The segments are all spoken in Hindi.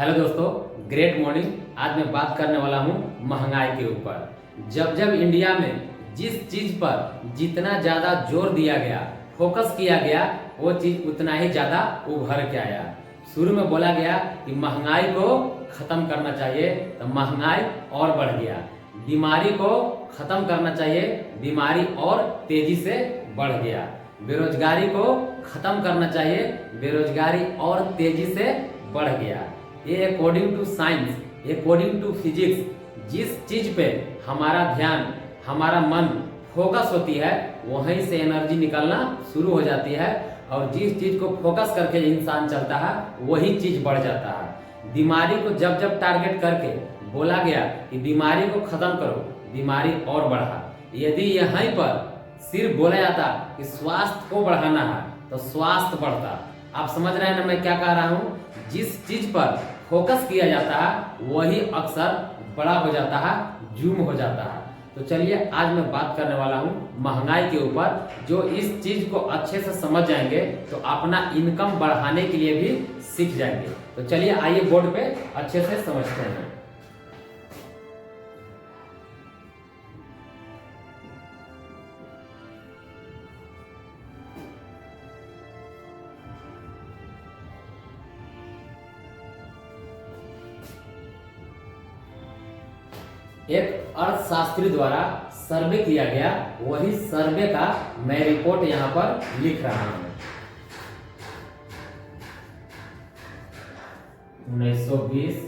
हेलो दोस्तों, ग्रेट मॉर्निंग। आज मैं बात करने वाला हूँ महंगाई के ऊपर। जब जब इंडिया में जिस चीज पर जितना ज़्यादा जोर दिया गया, फोकस किया गया, वो चीज उतना ही ज़्यादा उभर के आया। शुरू में बोला गया कि महंगाई को ख़त्म करना चाहिए, तो महंगाई और बढ़ गया। बीमारी को ख़त्म करना चाहिए, बीमारी और तेज़ी से बढ़ गया। बेरोजगारी को ख़त्म करना चाहिए, बेरोजगारी और तेज़ी से बढ़ गया। ये according to science, according to physics, जिस चीज पे हमारा ध्यान, हमारा मन फोकस होती है, वहीं से एनर्जी निकलना शुरू हो जाती है, और जिस चीज को फोकस करके इंसान चलता है वही चीज बढ़ जाता है। बीमारी को जब जब टारगेट करके बोला गया कि बीमारी को खत्म करो, बीमारी और बढ़ा। यदि यहीं पर सिर्फ बोला जाता कि स्वास्थ्य को बढ़ाना है, तो स्वास्थ्य बढ़ता। आप समझ रहे हैं ना मैं क्या कह रहा हूँ? जिस चीज पर फोकस किया जाता है वही अक्सर बड़ा हो जाता है, जूम हो जाता है। तो चलिए आज मैं बात करने वाला हूँ महंगाई के ऊपर। जो इस चीज को अच्छे से समझ जाएंगे तो अपना इनकम बढ़ाने के लिए भी सीख जाएंगे। तो चलिए आइए बोर्ड पे अच्छे से समझते हैं। एक अर्थशास्त्री द्वारा सर्वे किया गया, वही सर्वे का मैं रिपोर्ट यहां पर लिख रहा हूं। 1920,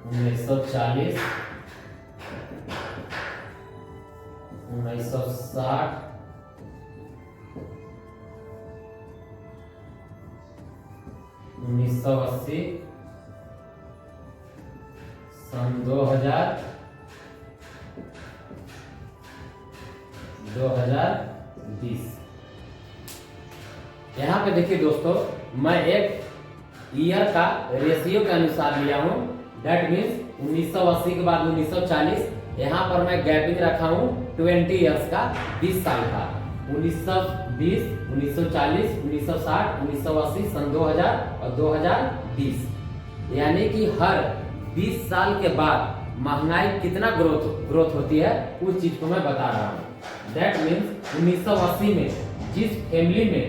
1940, 1960, 1980, सन 2000, 2020। यहाँ पे देखिए दोस्तों, मैं एक ईयर का रेशियो के अनुसार लिया हूँ। दैट मीन्स 1980 के बाद 1940, यहाँ पर मैं गैपिंग रखा हूँ 20 ईयर्स का, 20 साल का। 1920, 1940, 1960, 1980, सन 2000 और 2020। यानी कि हर 20 साल के बाद महंगाई कितना ग्रोथ होती है, उस चीज को मैं बता रहा हूँ। दैट मीन्स 1980 में जिस फैमिली में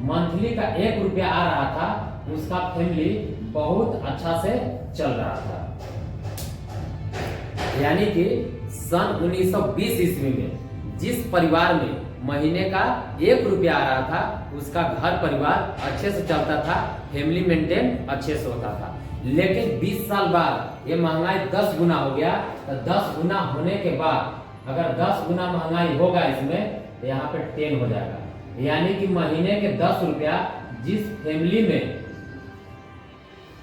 मंथली का 1 रुपया आ रहा था, उसका फैमिली बहुत अच्छा से चल रहा था। यानी कि सन 1920 ईस्वी में जिस परिवार में महीने का 1 रुपया आ रहा था, उसका घर परिवार अच्छे से चलता था, फैमिली मेंटेन अच्छे से होता था। लेकिन 20 साल बाद ये महंगाई 10 गुना हो गया। तो 10 गुना होने के बाद अगर 10 गुना महंगाई होगा इसमें, तो यहाँ पे 10 हो जाएगा। यानी कि महीने के 10 रुपया जिस फैमिली में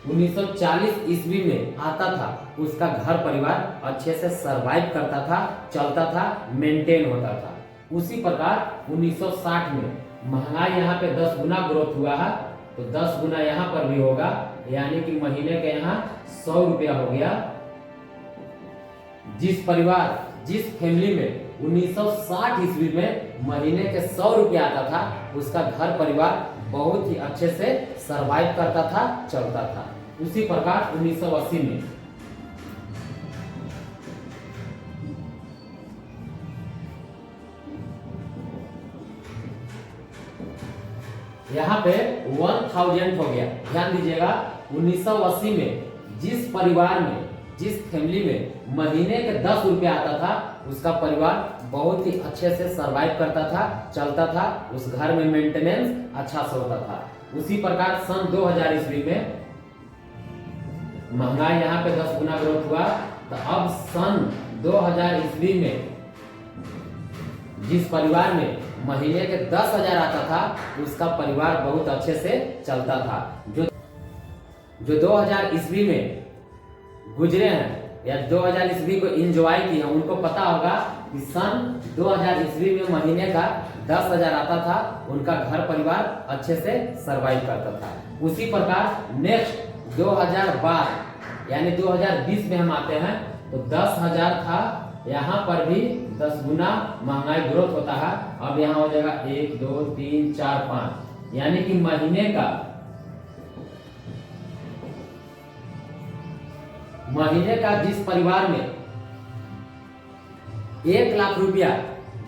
1940 ईस्वी में आता था, उसका घर परिवार अच्छे से सरवाइव करता था, चलता था, मेंटेन होता था। उसी प्रकार 1960 में महंगाई यहाँ पे 10 गुना ग्रोथ हुआ है, तो 10 गुना यहाँ पर भी होगा। यानी कि महीने के यहाँ 100 रुपया हो गया। जिस परिवार, जिस फैमिली में 1960 ईस्वी में महीने के 100 रुपया आता था, उसका घर परिवार बहुत ही अच्छे से सरवाइव करता था, चलता था। उसी प्रकार 1980 में यहाँ पे 1000 हो गया। ध्यान दीजिएगा, 1980 में जिस परिवार में, जिस फैमिली में महीने के 10 रुपया आता था, उसका परिवार बहुत ही अच्छे से सरवाइव करता था, चलता था, उस घर में मेंटेनेंस अच्छा से होता था। उसी प्रकार सन 2000 ईस्वी में महंगाई यहाँ पे 10 गुना ग्रोथ हुआ। तो अब सन 2000 ईस्वी में जिस परिवार में महीने के 10,000 आता था, उसका परिवार बहुत अच्छे से चलता था। जो 2000 ईस्वी में गुजरे हैं या 2000 ईस्वी को एंजॉय किए हैं, उनको पता होगा कि सन 2000 ईस्वी में महीने का 10,000 आता था, उनका घर परिवार अच्छे से सरवाइव करता था। उसी प्रकार नेक्स्ट 2012 यानी 2020 में हम आते हैं, तो 10,000 था, यहाँ पर भी 10 गुना महंगाई ग्रोथ होता है। अब यहाँ हो जाएगा 1 2 3 4 5, यानी कि महीने का महीने का जिस परिवार में 1 लाख रुपया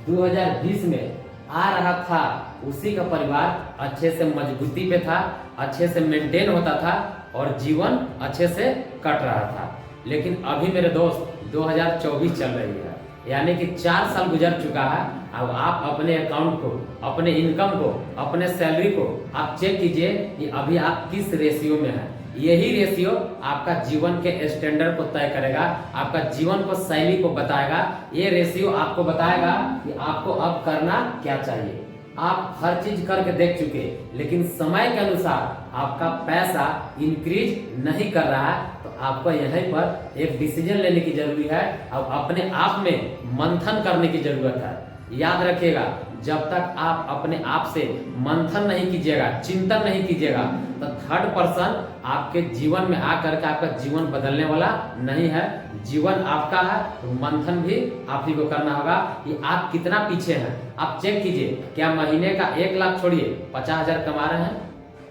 2020 में आ रहा था, उसी का परिवार अच्छे से मजबूती पे था, अच्छे से मेंटेन होता था और जीवन अच्छे से कट रहा था। लेकिन अभी मेरे दोस्त 2024 चल रही है, यानी कि 4 साल गुजर चुका है। अब आप अपने अकाउंट को, अपने इनकम को, अपने सैलरी को आप चेक कीजिए कि अभी आप किस रेशियो में हैं। यही रेशियो आपका जीवन के स्टैंडर्ड को तय करेगा, आपका जीवन को शैली को बताएगा। ये रेशियो आपको बताएगा कि आपको अब करना क्या चाहिए। आप हर चीज करके देख चुके, लेकिन समय के अनुसार आपका पैसा इंक्रीज नहीं कर रहा है, तो आपको यहीं पर एक डिसीजन लेने की जरूरी है। अब अपने आप में मंथन करने की जरूरत है। याद रखिएगा, जब तक आप अपने आप से मंथन नहीं कीजिएगा, चिंतन नहीं कीजिएगा, तो थर्ड पर्सन आपके जीवन में आकर के आपका जीवन बदलने वाला नहीं है। जीवन आपका है, तो मंथन भी आप ही को करना होगा कि आप कितना पीछे हैं। आप चेक कीजिए, क्या महीने का 1 लाख छोड़िए 50,000 कमा रहे हैं,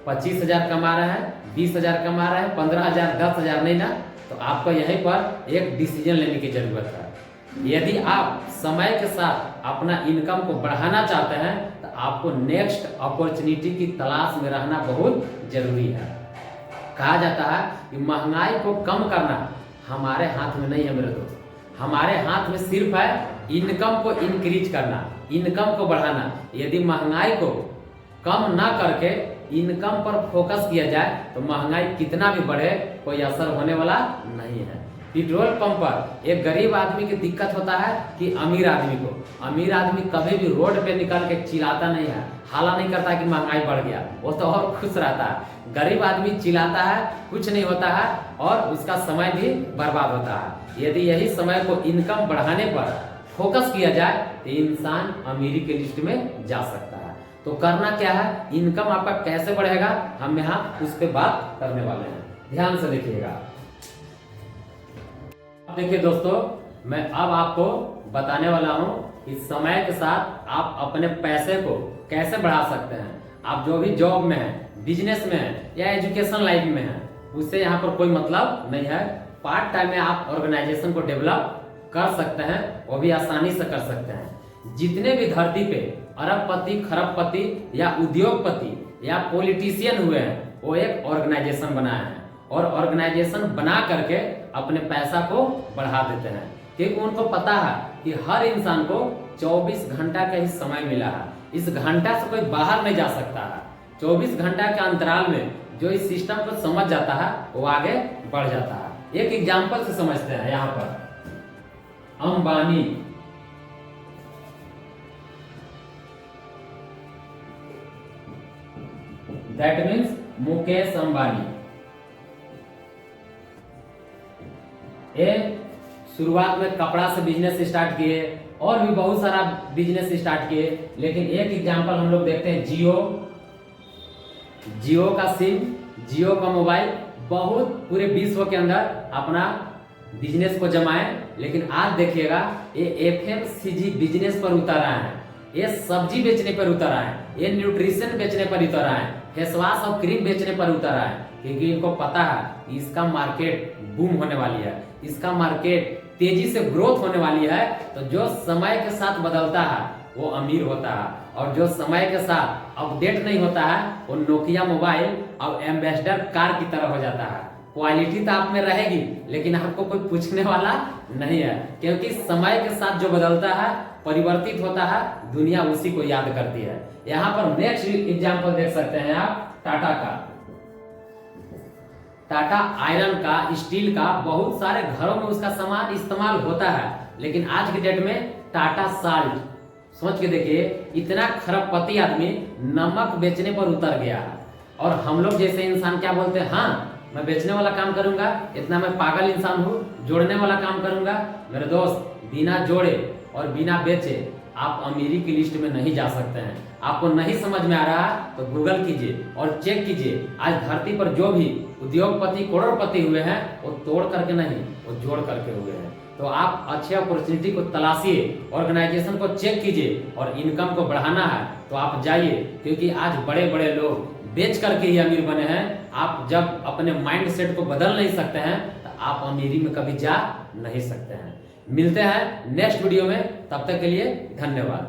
25,000 कमा रहे हैं, 20,000 कमा रहे हैं, 15,000, 10,000 नहीं ना? तो आपको यहीं पर एक डिसीजन लेने की जरूरत है। यदि आप समय के साथ अपना इनकम को बढ़ाना चाहते हैं, तो आपको नेक्स्ट अपॉर्चुनिटी की तलाश में रहना बहुत जरूरी है। कहा जाता है कि महंगाई को कम करना हमारे हाथ में नहीं है मेरे दोस्त। हमारे हाथ में सिर्फ है इनकम को इंक्रीज करना, इनकम को बढ़ाना। यदि महंगाई को कम ना करके इनकम पर फोकस किया जाए, तो महंगाई कितना भी बढ़े कोई असर होने वाला नहीं है। पेट्रोल पंप पर एक गरीब आदमी की दिक्कत होता है कि अमीर आदमी को। अमीर आदमी कभी भी रोड पे निकल के चिल्लाता नहीं है, हाला नहीं करता कि महंगाई बढ़ गया, वो तो और खुश रहता है। गरीब आदमी चिल्लाता है, कुछ नहीं होता है और उसका समय भी बर्बाद होता है। यदि यही समय को इनकम बढ़ाने पर फोकस किया जाए, तो इंसान अमीरी के लिस्ट में जा सकता है। तो करना क्या है, इनकम आपका कैसे बढ़ेगा, हम यहाँ उस पर बात करने वाले हैं। ध्यान से देखिएगा। देखिए दोस्तों, मैं अब आपको बताने वाला हूं कि समय के साथ आप अपने पैसे को कैसे बढ़ा सकते हैं। आप जो भी जॉब में हैं, बिजनेस में हैं या एजुकेशन लाइफ में हैं, उससे यहाँ पर कोई मतलब नहीं है। पार्ट टाइम में आप ऑर्गेनाइजेशन को डेवलप कर सकते हैं, वो भी आसानी से कर सकते हैं। जितने भी धरती पे अरबपति, खरबपति या उद्योगपति या पॉलिटिशियन हुए हैं, वो एक ऑर्गेनाइजेशन बनाए हैं और ऑर्गेनाइजेशन बना करके अपने पैसा को बढ़ा देते हैं, क्योंकि उनको पता है कि हर इंसान को 24 घंटा का ही समय मिला है। इस घंटा से कोई बाहर नहीं जा सकता है। 24 घंटा के अंतराल में जो इस सिस्टम को समझ जाता है, वो आगे बढ़ जाता है। एक एग्जाम्पल से समझते हैं। यहाँ पर अंबानी, दैट मीन्स मुकेश अंबानी, ये शुरुआत में कपड़ा से बिजनेस स्टार्ट किए और भी बहुत सारा बिजनेस स्टार्ट किए। लेकिन एक एग्जांपल हम लोग देखते हैं, जियो का सिम, जियो का मोबाइल बहुत पूरे विश्व के अंदर अपना बिजनेस को जमाए। लेकिन आज देखिएगा, ये FMCG बिजनेस पर उतर आए हैं, ये सब्जी बेचने पर उतर आए हैं, ये न्यूट्रिशन बेचने पर उतर आए हैं, फेस वॉश और क्रीम बेचने पर उतर आए हैं, क्योंकि इनको पता है इसका मार्केट बूम होने वाली है, इसका मार्केट तेजी से ग्रोथ होने वाली है। तो जो समय के साथ बदलता है वो अमीर होता है, और जो समय के साथ अपडेट नहीं होता है वो नोकिया मोबाइल और एम्बेसडर कार की तरह हो जाता है। क्वालिटी तो आप में रहेगी, लेकिन आपको कोई पूछने वाला नहीं है, क्योंकि समय के साथ जो बदलता है, परिवर्तित होता है, दुनिया उसी को याद करती है। यहाँ पर नेक्स्ट एग्जाम्पल देख सकते हैं आप, टाटा का। टाटा आयरन का, स्टील का, बहुत सारे घरों में उसका सामान इस्तेमाल होता है। लेकिन आज के डेट में टाटा साल्ट, सोच के देखिए, इतना खरबपति आदमी नमक बेचने पर उतर गया है। और हम लोग जैसे इंसान क्या बोलते हैं, हाँ मैं बेचने वाला काम करूंगा, इतना मैं पागल इंसान हूँ, जोड़ने वाला काम करूंगा। मेरे दोस्त, बिना जोड़े और बिना बेचे आप अमीरी की लिस्ट में नहीं जा सकते हैं। आपको नहीं समझ में आ रहा तो गूगल कीजिए और चेक कीजिए। आज धरती पर जो भी उद्योगपति, करोड़पति हुए हैं, वो तोड़ करके नहीं, वो जोड़ करके हुए हैं। तो आप अच्छे अपॉर्चुनिटी को तलाशिए, ऑर्गेनाइजेशन को चेक कीजिए, और इनकम को बढ़ाना है तो आप जाइए, क्योंकि आज बड़े बड़े लोग बेच करके ही अमीर बने हैं। आप जब अपने माइंड सेट को बदल नहीं सकते हैं, तो आप अमीरी में कभी जा नहीं सकते हैं। मिलते हैं नेक्स्ट वीडियो में, तब तक के लिए धन्यवाद।